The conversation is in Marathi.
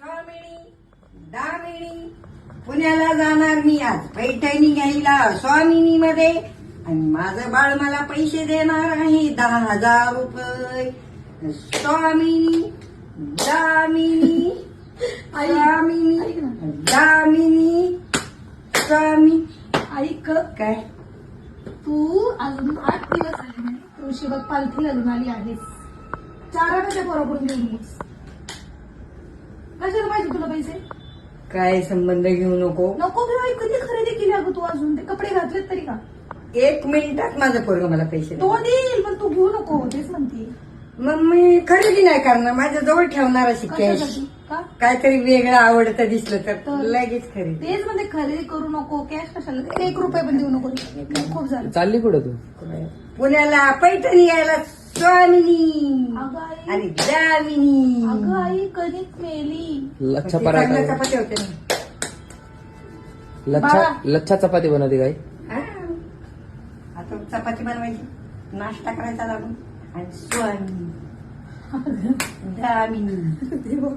स्वामिनी दामिनी पुण्याला जाणार मी आज पैठणी घ्यायला स्वामिनी मध्ये आणि माझं बाळ मला पैसे देणार आहे 10,000 रुपये. स्वामिनी दामिनी स्वामिनी दामिनी स्वामी. ऐक, काय तू अजून 8 दिवस झाले नाही तुळशीबाग पालखी घालून आली आहेस. 4 आठवड्या बरोबर घेऊन नकोस. कशाला पाहिजे तुला पैसे? काय संबंध घेऊ नको. नको घेऊ. कधी खरेदी केली अगं तू? अजून ते कपडे घातलेत तरी का? 1 मिनिटात माझं पोरग मला पैसे देईल. तो देईल पण तू घेऊ नको. तेच म्हणते. मग मी खरेदी नाही करणार. माझ्या जवळ ठेवणार अशी कॅश. कशासाठी? का? काहीतरी वेगळं आवडतं दिसलं तर तर? लगेच खरेदी. तेच म्हणते खरेदी करू नको. कॅश कशाला? 1 रुपया पण देऊ नको. खूप झालं. चालली कुठं तू? पुण्याला पैठणी यायला स्वामिनी अगं आई, आणि दामिनी. अगं आई कणिक मेली. लच्छा चांगल्या पराठा, चपात्या होते ना. लच्छा लच्छा चपाती बनवते काय? हा. आता चपाती बनवायची, नाश्ता करायचा लागून आणि स्वामिनी दामिनी. देवा.